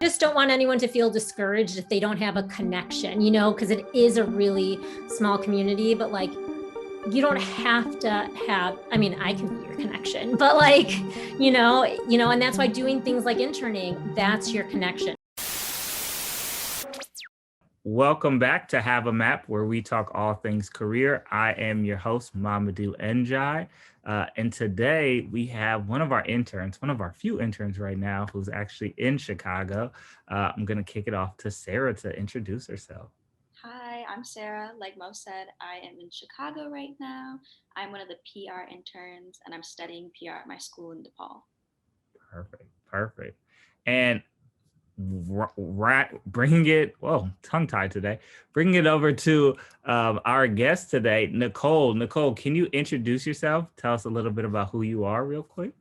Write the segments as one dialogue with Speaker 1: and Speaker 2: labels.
Speaker 1: Just don't want anyone to feel discouraged if they don't have a connection, because it is a really small community, but like, you don't have to have, I mean, I can be your connection, but like, and that's why doing things like interning, that's your connection.
Speaker 2: Welcome back to Have a Map, where we talk all things career. I am your host, Mamadou Njai. And today we have one of our few interns right now, who's actually in Chicago. I'm going to kick it off to Sarah to introduce herself.
Speaker 3: Hi, I'm Sarah. Like Mo said, I am in Chicago right now. I'm one of the PR interns and I'm studying PR at my school in DePaul.
Speaker 2: Perfect. And bringing it, tongue-tied today, bringing it over to our guest today, Nicole. Nicole, can you introduce yourself? Tell us a little bit about who you are real quick.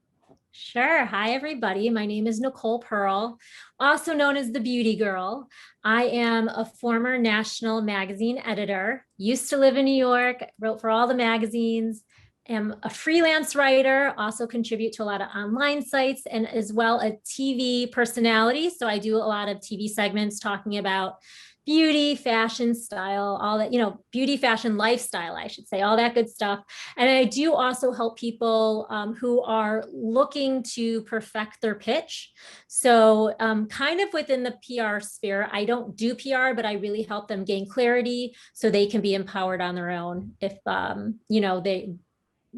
Speaker 1: Sure. Hi, everybody. My name is Nicole Pearl, also known as the Beauty Girl. I am a former national magazine editor, used to live in New York, wrote for all the magazines, am a freelance writer, also contribute to a lot of online sites, and as well a TV personality. So I do a lot of TV segments talking about beauty, fashion, style, all that, beauty, fashion, lifestyle, I should say, all that good stuff. And I do also help people who are looking to perfect their pitch. So kind of within the PR sphere, I don't do PR, but I really help them gain clarity so they can be empowered on their own if, they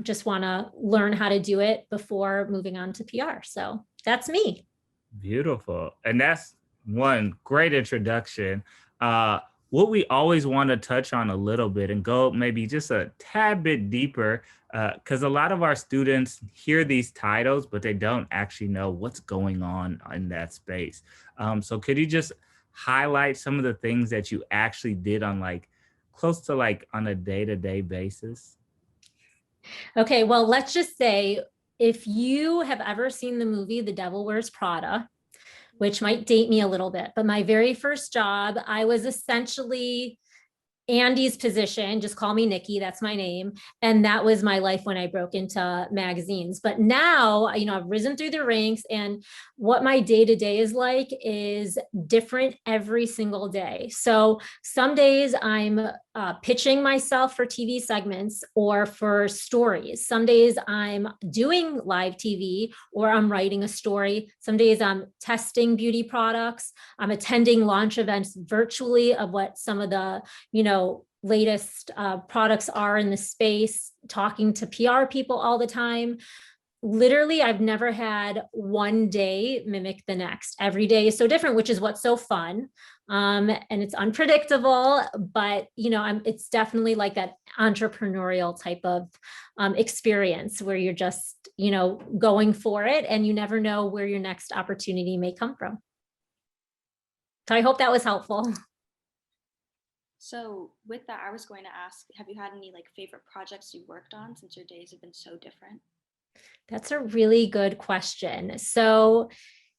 Speaker 1: just want to learn how to do it before moving on to PR. So that's me.
Speaker 2: Beautiful. And that's one great introduction. What we always want to touch on a little bit and go maybe just a tad bit deeper, because a lot of our students hear these titles, but they don't actually know what's going on in that space. So could you just highlight some of the things that you actually did on close to on a day-to-day basis?
Speaker 1: Okay, well, let's just say if you have ever seen the movie The Devil Wears Prada, which might date me a little bit, but my very first job, I was essentially Andy's position, just call me Nikki, that's my name. And that was my life when I broke into magazines. But now, I've risen through the ranks, and what my day-to-day is like is different every single day. So some days I'm pitching myself for TV segments or for stories. Some days I'm doing live TV or I'm writing a story. Some days I'm testing beauty products. I'm attending launch events virtually of what some of the, latest products are in the space, talking to PR people all the time. Literally, I've never had one day mimic the next. Every day is so different, which is what's so fun. And it's unpredictable, but it's definitely like that entrepreneurial type of experience where you're just, going for it and you never know where your next opportunity may come from. So I hope that was helpful.
Speaker 3: So with that, I was going to ask, have you had any favorite projects you worked on since your days have been so different?
Speaker 1: That's a really good question. So,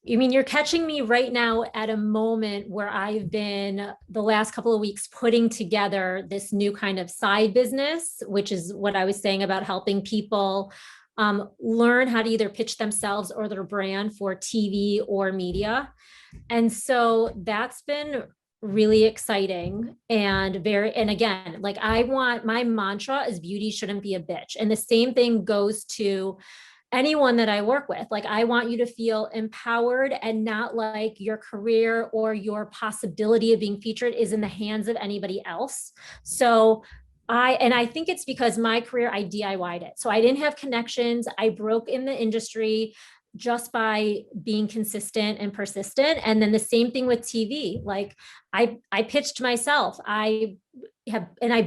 Speaker 1: you're catching me right now at a moment where I've been the last couple of weeks putting together this new kind of side business, which is what I was saying about helping people learn how to either pitch themselves or their brand for TV or media. And so that's been really exciting and again, my mantra is beauty shouldn't be a bitch. And the same thing goes to anyone that I work with. I want you to feel empowered and not like your career or your possibility of being featured is in the hands of anybody else. So I think it's because my career, I DIY'd it. So I didn't have connections. I broke in the industry just by being consistent and persistent. And then the same thing with TV. I pitched myself. I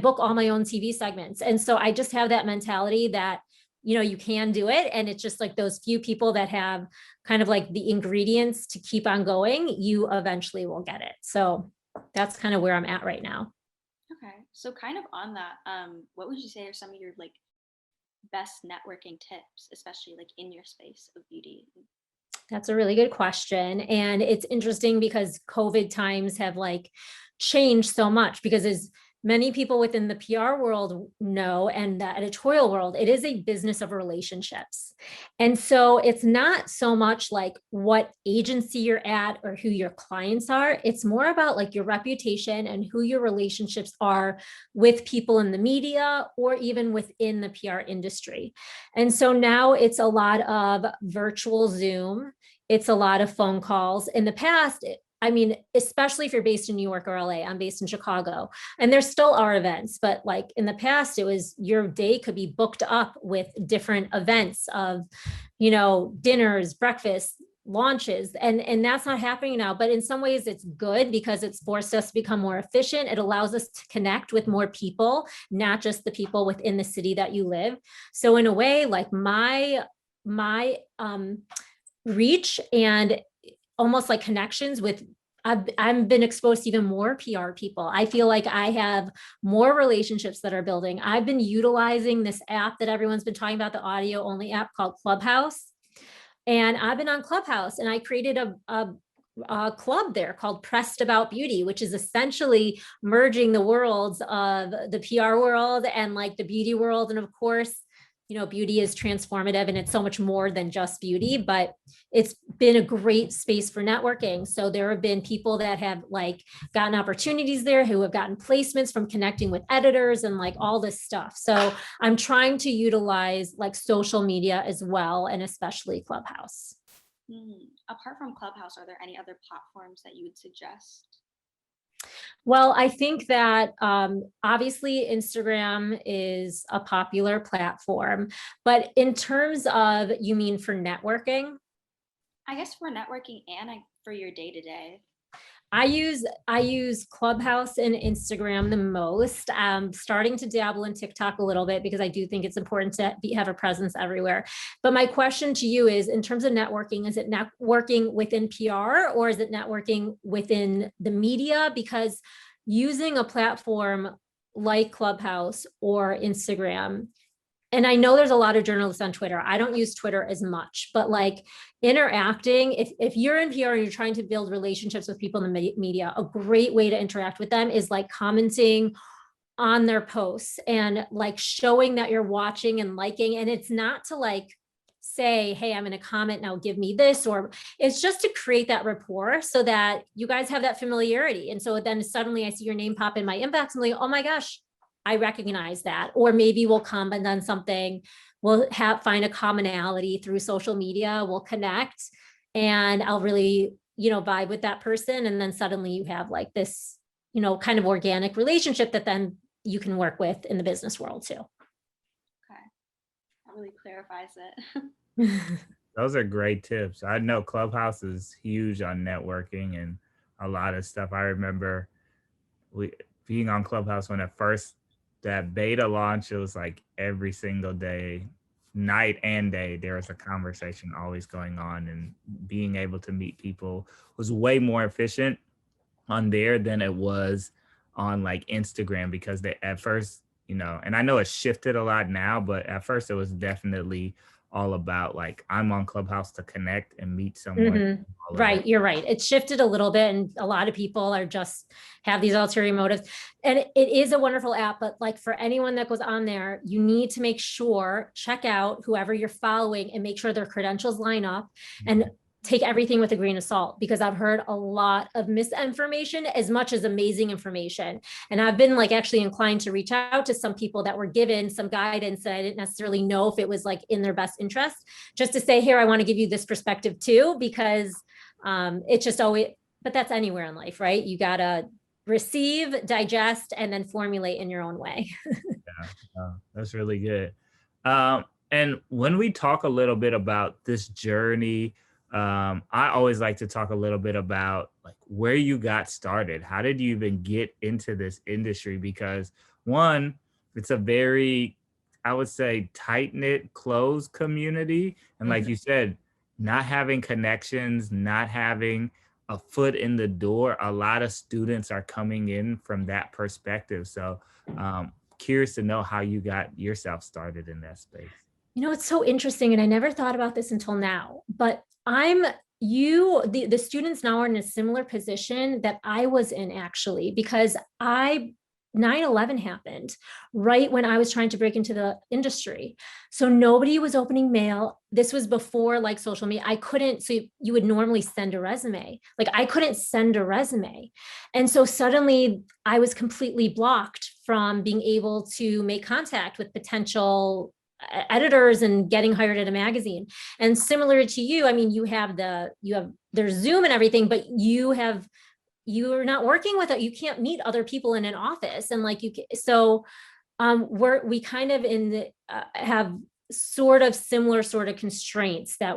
Speaker 1: book all my own TV segments. And so I just have that mentality that, you can do it. And it's just like those few people that have kind of like the ingredients to keep on going, you eventually will get it. So that's kind of where I'm at right now.
Speaker 3: Okay. So kind of on that, what would you say are some of your best networking tips, especially in your space of beauty?
Speaker 1: That's a really good question. And it's interesting because COVID times have changed so much, because as many people within the PR world know, and the editorial world, it is a business of relationships. And so it's not so much like what agency you're at or who your clients are. It's more about like your reputation and who your relationships are with people in the media or even within the PR industry. And so now it's a lot of virtual Zoom. It's a lot of phone calls. In the past, I mean, especially if you're based in New York or LA, I'm based in Chicago, and there still are events, but like in the past, it was your day could be booked up with different events of, dinners, breakfasts, launches, and that's not happening now. But in some ways it's good because it's forced us to become more efficient. It allows us to connect with more people, not just the people within the city that you live. So in a way, like my reach and almost like connections with, I've been exposed to even more PR people. I feel like I have more relationships that are building. I've been utilizing this app that everyone's been talking about, the audio only app called Clubhouse. And I've been on Clubhouse, and I created a club there called Pressed About Beauty, which is essentially merging the worlds of the PR world and like the beauty world. And of course, beauty is transformative and it's so much more than just beauty, but it's been a great space for networking. So there have been people that have like gotten opportunities there, who have gotten placements from connecting with editors and like all this stuff. So I'm trying to utilize like social media as well, and especially Clubhouse.
Speaker 3: Apart from Clubhouse, are there any other platforms that you would suggest?
Speaker 1: Well, I think that obviously Instagram is a popular platform, but in terms of, you mean for networking?
Speaker 3: I guess for networking and for your day to day.
Speaker 1: I use Clubhouse and Instagram the most. Starting to dabble in TikTok a little bit because I do think it's important to have a presence everywhere. But my question to you is, in terms of networking, is it networking within PR or is it networking within the media? Because using a platform like Clubhouse or Instagram, and I know there's a lot of journalists on Twitter. I don't use Twitter as much, but like interacting, if you're in PR and you're trying to build relationships with people in the media, a great way to interact with them is like commenting on their posts and like showing that you're watching and liking. And it's not to like say, hey, I'm going to comment now, give me this, or it's just to create that rapport so that you guys have that familiarity. And so then suddenly I see your name pop in my inbox and like, oh my gosh, I recognize that. Or maybe we'll comment on something, we'll find a commonality through social media, we'll connect, and I'll really, vibe with that person. And then suddenly you have like this, kind of organic relationship that then you can work with in the business world too.
Speaker 3: Okay. That really clarifies it.
Speaker 2: Those are great tips. I know Clubhouse is huge on networking and a lot of stuff. I remember being on Clubhouse when that beta launch, it was like every single day, night and day, there was a conversation always going on, and being able to meet people was way more efficient on there than it was on like Instagram, because at first, and I know it's shifted a lot now, but at first it was definitely all about like, I'm on Clubhouse to connect and meet someone.
Speaker 1: Mm-hmm. Right. You're right. It's shifted a little bit, and a lot of people are just have these ulterior motives, and it is a wonderful app, but like for anyone that goes on there, you need to make sure, check out whoever you're following and make sure their credentials line up, and take everything with a grain of salt, because I've heard a lot of misinformation as much as amazing information. And I've been like actually inclined to reach out to some people that were given some guidance that I didn't necessarily know if it was like in their best interest, just to say, here, I want to give you this perspective too, because it's just always, but that's anywhere in life, right? You got to receive, digest, and then formulate in your own way.
Speaker 2: Yeah, that's really good. And when we talk a little bit about this journey, I always like to talk a little bit about like where you got started. How did you even get into this industry? Because one, it's a very, I would say, tight-knit, closed community. And like you said, not having connections, not having a foot in the door, a lot of students are coming in from that perspective. So curious to know how you got yourself started in that space.
Speaker 1: It's so interesting, and I never thought about this until now, but the students now are in a similar position that I was in, actually, because 9/11 happened right when I was trying to break into the industry. So nobody was opening mail. This was before like social media. I couldn't, so you would normally send a resume. Like I couldn't send a resume. And so suddenly I was completely blocked from being able to make contact with potential editors and getting hired at a magazine. And similar to you, I mean, you have there's Zoom and everything, but you're not working with it. You can't meet other people in an office. And like so we kind of have sort of similar sort of constraints that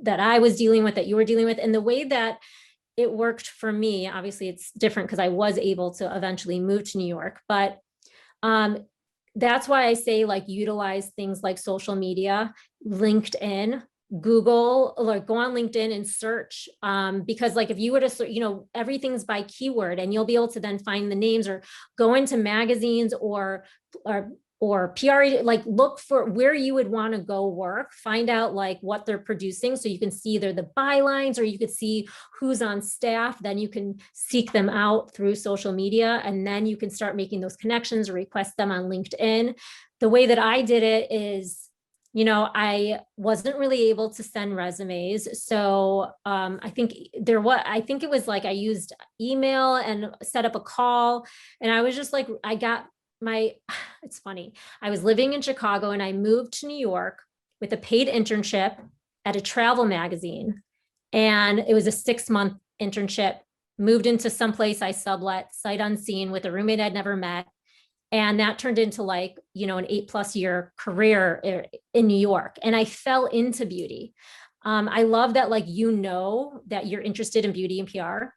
Speaker 1: I was dealing with, that you were dealing with. And the way that it worked for me, obviously it's different because I was able to eventually move to New York, but that's why I say like utilize things like social media, LinkedIn, Google, like go on LinkedIn and search, because like if you were to, everything's by keyword, and you'll be able to then find the names, or go into magazines or PR, like look for where you would want to go work, find out like what they're producing, so you can see either the bylines or you could see who's on staff. Then you can seek them out through social media, and then you can start making those connections or request them on LinkedIn. The way that I did it is, I wasn't really able to send resumes. So I think it was like I used email and set up a call. And I was just like, it's funny. I was living in Chicago and I moved to New York with a paid internship at a travel magazine. And it was a 6-month internship, moved into someplace I sublet sight unseen with a roommate I'd never met. And that turned into like, an 8+ year career in New York. And I fell into beauty. I love that, like, that you're interested in beauty and PR.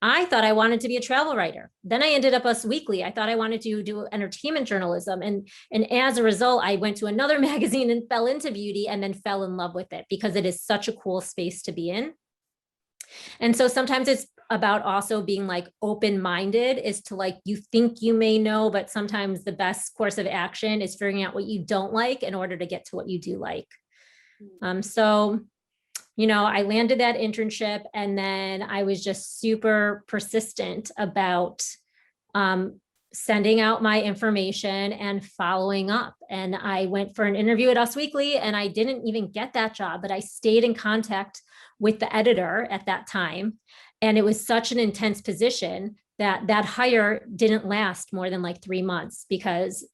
Speaker 1: I thought I wanted to be a travel writer. Then I ended up Us Weekly. I thought I wanted to do entertainment journalism. And as a result, I went to another magazine and fell into beauty, and then fell in love with it because it is such a cool space to be in. And so sometimes it's about also being like open-minded, is to like, you think you may know, but sometimes the best course of action is figuring out what you don't like in order to get to what you do like. So I landed that internship, and then I was just super persistent about sending out my information and following up. And I went for an interview at Us Weekly, and I didn't even get that job, but I stayed in contact with the editor at that time. And it was such an intense position that hire didn't last more than like 3 months, because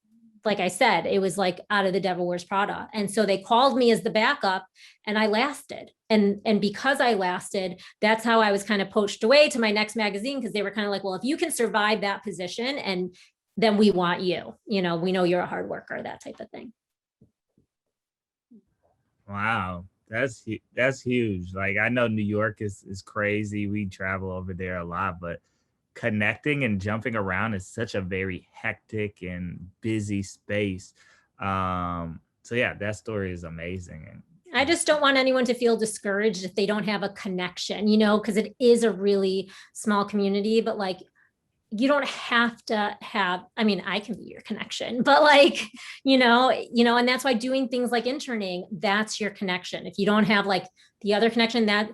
Speaker 1: like I said, it was like out of The Devil Wears Prada. And so they called me as the backup, and I lasted. And because I lasted, that's how I was kind of poached away to my next magazine, because they were kind of like, well, if you can survive that position, and then we want you, we know you're a hard worker, that type of thing.
Speaker 2: Wow. That's huge. Like, I know New York is crazy. We travel over there a lot, but connecting and jumping around is such a very hectic and busy space. So yeah, that story is amazing. And
Speaker 1: I just don't want anyone to feel discouraged if they don't have a connection, because it is a really small community, but like, you don't have to have, I mean, I can be your connection, but like, and that's why doing things like interning, that's your connection. If you don't have like the other connection, that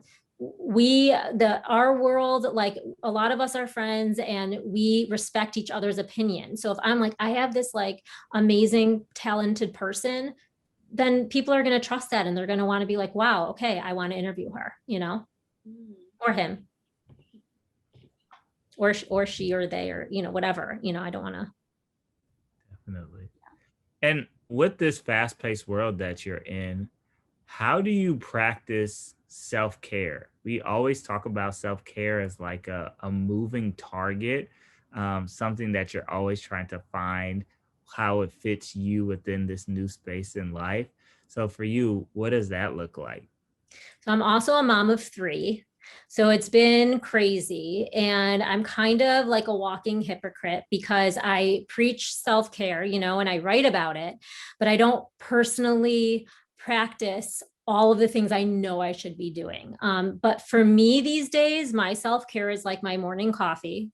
Speaker 1: our world, like a lot of us are friends and we respect each other's opinions. So if I'm like, I have this like amazing, talented person, then people are going to trust that, and they're going to want to be like, wow, okay, I want to interview her, or him, or she, or they, or, whatever, I don't want to.
Speaker 2: Definitely. And with this fast-paced world that you're in, how do you practice self-care? We always talk about self-care as like a moving target, something that you're always trying to find how it fits you within this new space in life. So for you, what does that look like?
Speaker 1: So I'm also a mom of 3. So it's been crazy, and I'm kind of like a walking hypocrite, because I preach self-care, and I write about it, but I don't personally practice all of the things I know I should be doing. But for me these days, my self-care is like my morning coffee.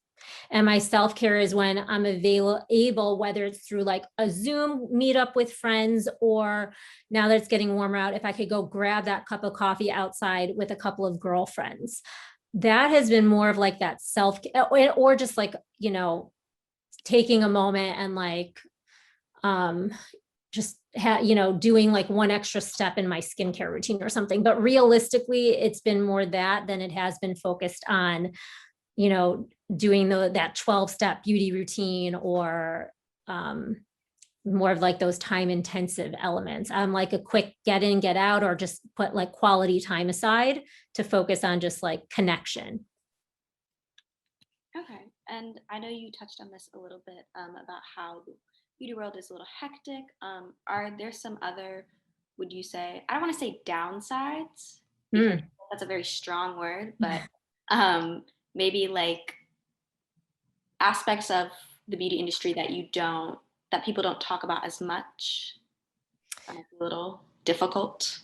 Speaker 1: And my self-care is when I'm able, whether it's through like a Zoom meetup with friends, or now that it's getting warmer out, if I could go grab that cup of coffee outside with a couple of girlfriends. That has been more of like that self, or just like, taking a moment and like, just doing like one extra step in my skincare routine or something. But realistically, it's been more that than it has been focused on, doing that 12-step beauty routine or more of like those time intensive elements. I'm like a quick get in, get out, or just put like quality time aside to focus on just like connection.
Speaker 3: Okay. And I know you touched on this a little bit about how the beauty world is a little hectic. Are there some other, would you say, I don't want to say downsides because that's a very strong word, but maybe like aspects of the beauty industry that people don't talk about as much? A little difficult.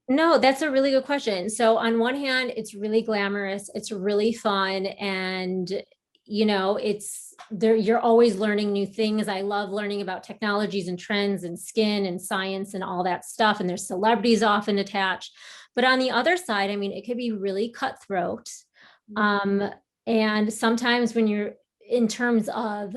Speaker 1: No, that's a really good question. So on one hand, it's really glamorous, it's really fun, and it's there, you're always learning new things. I love learning about technologies and trends and skin and science and all that stuff. And there's celebrities often attached. But on the other side, I mean, it could be really cutthroat. And sometimes when you're in terms of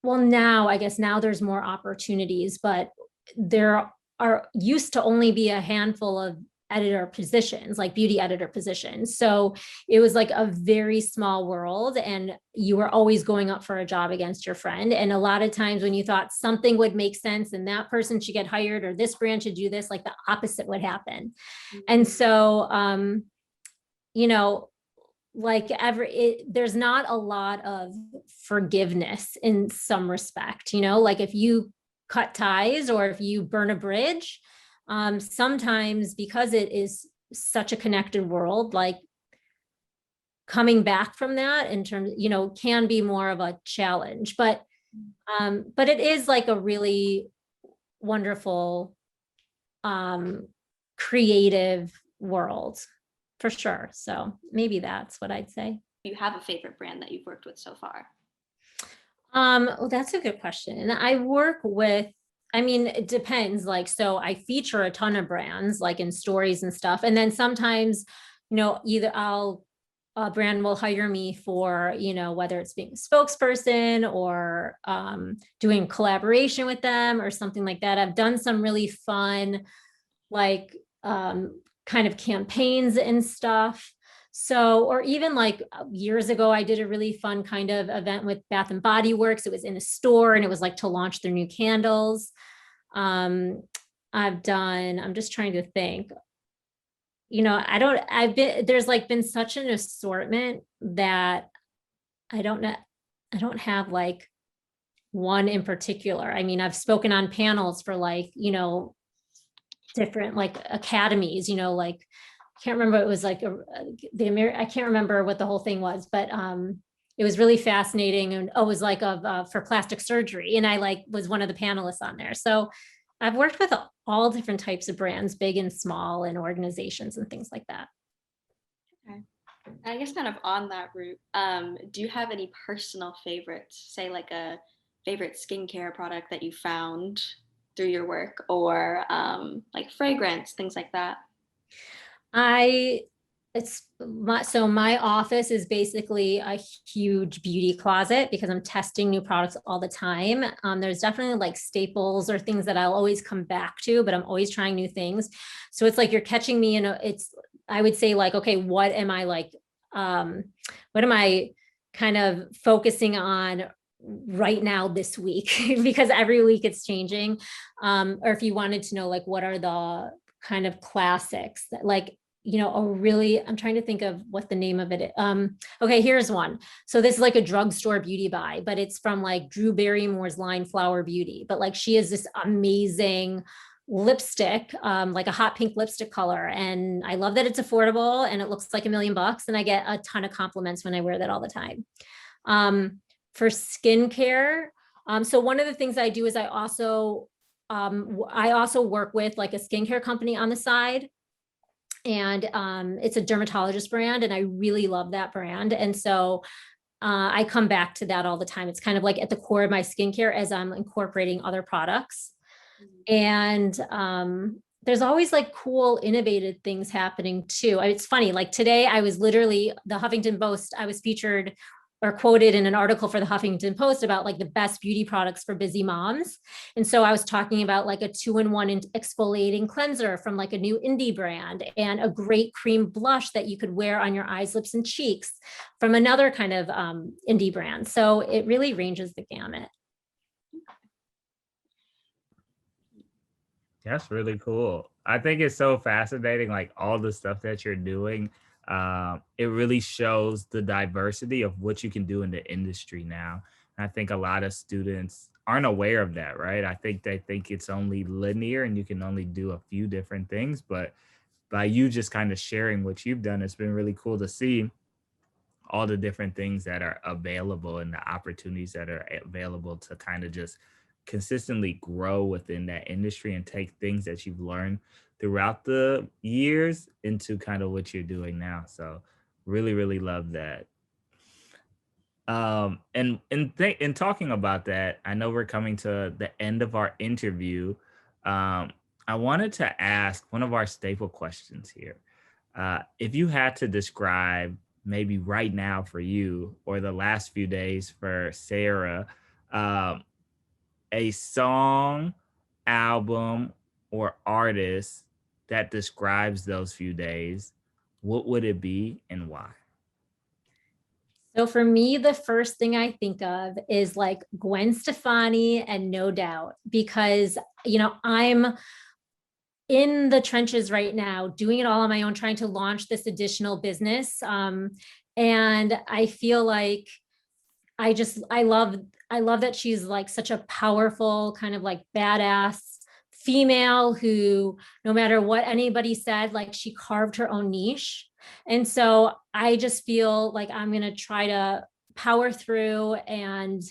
Speaker 1: well, now, I guess now there's more opportunities, but there are used to only be a handful of editor positions, like beauty editor positions. So it was like a very small world, and you were always going up for a job against your friend. And a lot of times when you thought something would make sense and that person should get hired or this brand should do this, like the opposite would happen. And so, like there's not a lot of forgiveness in some respect, like if you cut ties or if you burn a bridge, sometimes because it is such a connected world, like coming back from that in terms, can be more of a challenge, but it is like a really wonderful, creative world for sure. So maybe that's what I'd say.
Speaker 3: Do you have a favorite brand that you've worked with so far?
Speaker 1: Well, that's a good question. I work with, I mean, it depends. Like, so I feature a ton of brands like in stories and stuff. And then sometimes, either a brand will hire me for, whether it's being a spokesperson or doing collaboration with them or something like that. I've done some really fun, like kind of campaigns and stuff. So, or even like years ago, I did a really fun kind of event with Bath and Body Works. It was in a store and it was like to launch their new candles. I'm just trying to think, there's like been such an assortment that I don't have like one in particular. I mean, I've spoken on panels for like, different like academies, like I can't remember, it was like I can't remember what the whole thing was, but it was really fascinating. And it was like for plastic surgery, and I like was one of the panelists on there. So I've worked with all different types of brands, big and small, and organizations and things like that.
Speaker 3: Okay. I guess kind of on that route, do you have any personal favorites, say like a favorite skincare product that you found through your work, or like fragrance, things like that?
Speaker 1: So my office is basically a huge beauty closet because I'm testing new products all the time. There's definitely like staples or things that I'll always come back to, but I'm always trying new things. So it's like you're catching me in I would say like, okay, what am I kind of focusing on right now this week? Because every week it's changing. Or if you wanted to know, like, what are the kind of classics that like, I'm trying to think of what the name of it is. Okay, here's one. So this is like a drugstore beauty buy, but it's from like Drew Barrymore's line Flower Beauty. But like she has this amazing lipstick, like a hot pink lipstick color. And I love that it's affordable and it looks like $1 million, and I get a ton of compliments when I wear that all the time. For skincare, so one of the things I do is I also work with like a skincare company on the side. And it's a dermatologist brand, and I really love that brand. And so I come back to that all the time. It's kind of like at the core of my skincare as I'm incorporating other products. And there's always like cool, innovative things happening too. It's funny, like today I was literally the Huffington Post, I was featured or quoted in an article for the Huffington Post about like the best beauty products for busy moms. And so I was talking about like a 2-in-1 exfoliating cleanser from like a new indie brand, and a great cream blush that you could wear on your eyes, lips, and cheeks from another kind of indie brand. So it really ranges the gamut.
Speaker 2: That's really cool. I think it's so fascinating, like all the stuff that you're doing. It really shows the diversity of what you can do in the industry now. And I think a lot of students aren't aware of that, right? I think they think it's only linear and you can only do a few different things. But by you just kind of sharing what you've done, it's been really cool to see all the different things that are available and the opportunities that are available to kind of just consistently grow within that industry and take things that you've learned throughout the years into kind of what you're doing now. So really, really love that. In talking about that, I know we're coming to the end of our interview. I wanted to ask one of our staple questions here. If you had to describe maybe right now for you or the last few days for Sarah, um, a song, album, or artist that describes those few days, what would it be and why?
Speaker 1: So for me, the first thing I think of is like Gwen Stefani and No Doubt, because, I'm in the trenches right now, doing it all on my own, trying to launch this additional business. And I feel like I love that she's like such a powerful kind of like badass female who, no matter what anybody said, like she carved her own niche. And so I just feel like I'm going to try to power through, and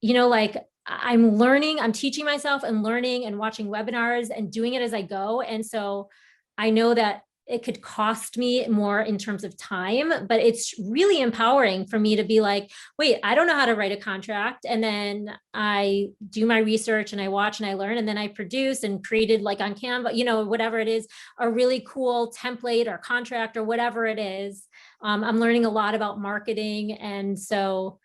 Speaker 1: like I'm teaching myself and learning and watching webinars and doing it as I go. And so I know that it could cost me more in terms of time, but it's really empowering for me to be like, wait, I don't know how to write a contract. And then I do my research and I watch and I learn, and then I produce and created like on Canva, whatever it is, a really cool template or contract or whatever it is. I'm learning a lot about marketing. And so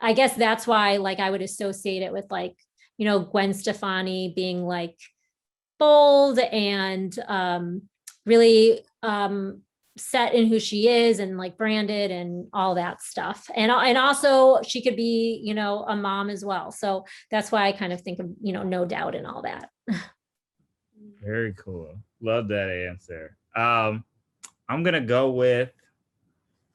Speaker 1: I guess that's why like I would associate it with like, Gwen Stefani being like bold and really set in who she is and like branded and all that stuff. And also she could be, a mom as well. So that's why I kind of think of, No Doubt and all that.
Speaker 2: Very cool. Love that answer. I'm gonna go with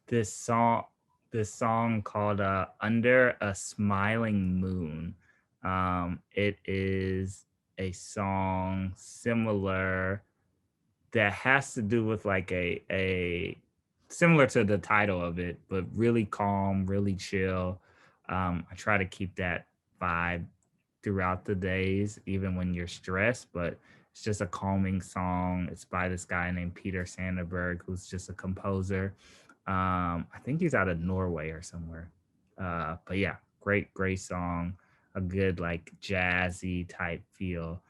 Speaker 2: this song called Under a Smiling Moon. It is a song similar that has to do with like a similar to the title of it, but really calm, really chill. I try to keep that vibe throughout the days, even when you're stressed, but it's just a calming song. It's by this guy named Peter Sandberg, who's just a composer. I think he's out of Norway or somewhere. But yeah, great song. A good like jazzy type feel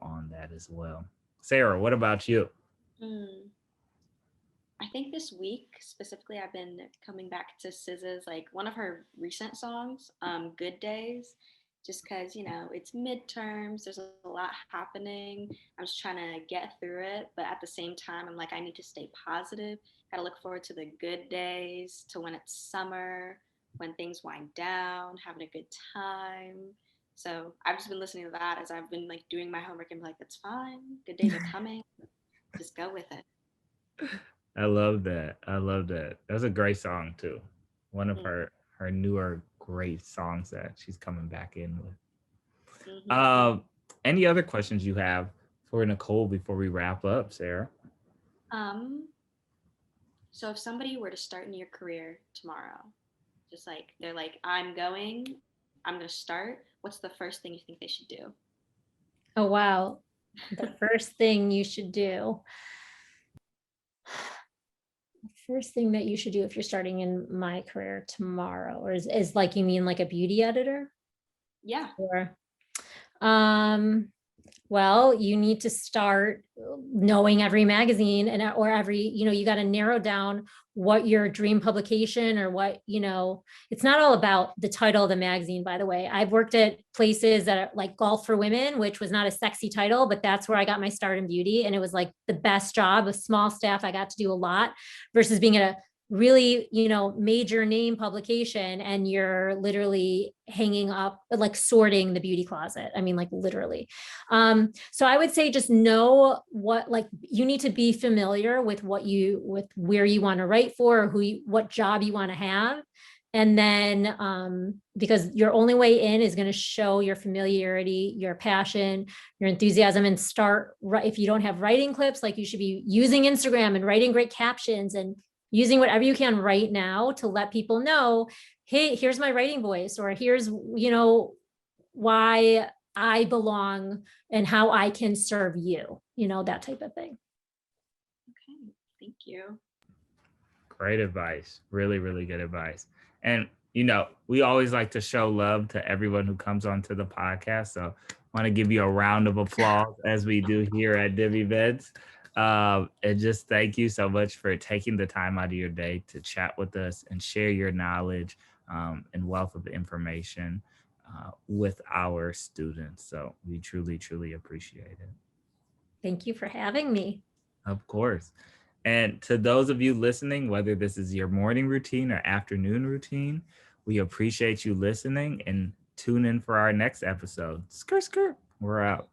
Speaker 2: on that as well. Sarah, what about you?
Speaker 3: Mm. I think this week specifically, I've been coming back to SZA's like one of her recent songs, "Good Days," just because it's midterms. There's a lot happening. I'm just trying to get through it, but at the same time, I'm like I need to stay positive. Got to look forward to the good days, to when it's summer, when things wind down, having a good time. So I've just been listening to that as I've been like doing my homework and be like, "It's fine. Good days are coming. Just go with it."
Speaker 2: I love that. I love that. That's a great song too. One of
Speaker 3: Mm-hmm.
Speaker 2: her newer great songs that she's coming back in with.
Speaker 3: Mm-hmm.
Speaker 2: Um, any other questions you have for Nicole before we wrap up, Sarah?
Speaker 3: Um, so if somebody were to start in your career tomorrow, just like they're like, I'm gonna start, what's the first thing you think they should do?
Speaker 1: Oh, wow. The first thing you should do. First thing that you should do if you're starting in my career tomorrow, or is like, you mean like a beauty editor?
Speaker 3: Yeah.
Speaker 1: Or, um, Well, you need to start knowing every magazine and or every, you got to narrow down what your dream publication or what, it's not all about the title of the magazine, by the way. I've worked at places that are like Golf for Women, which was not a sexy title, but that's where I got my start in beauty. And it was like the best job, a small staff. I got to do a lot versus being at a really, major name publication and you're literally hanging up, like sorting the beauty closet. I mean, like literally. So I would say just know what, like, you need to be familiar with with where you want to write for, or what job you want to have. And then, because your only way in is going to show your familiarity, your passion, your enthusiasm, and if you don't have writing clips, like you should be using Instagram and writing great captions and using whatever you can right now to let people know, hey, here's my writing voice, or here's, why I belong and how I can serve you, that type of thing.
Speaker 3: Okay, thank you.
Speaker 2: Great advice. Really, really good advice. And, we always like to show love to everyone who comes onto the podcast. So I want to give you a round of applause as we do here at Div Events. And just thank you so much for taking the time out of your day to chat with us and share your knowledge and wealth of information with our students. So we truly, truly appreciate it.
Speaker 1: Thank you for having me.
Speaker 2: Of course. And to those of you listening, whether this is your morning routine or afternoon routine, we appreciate you listening and tune in for our next episode. Skirt, skirt. We're out.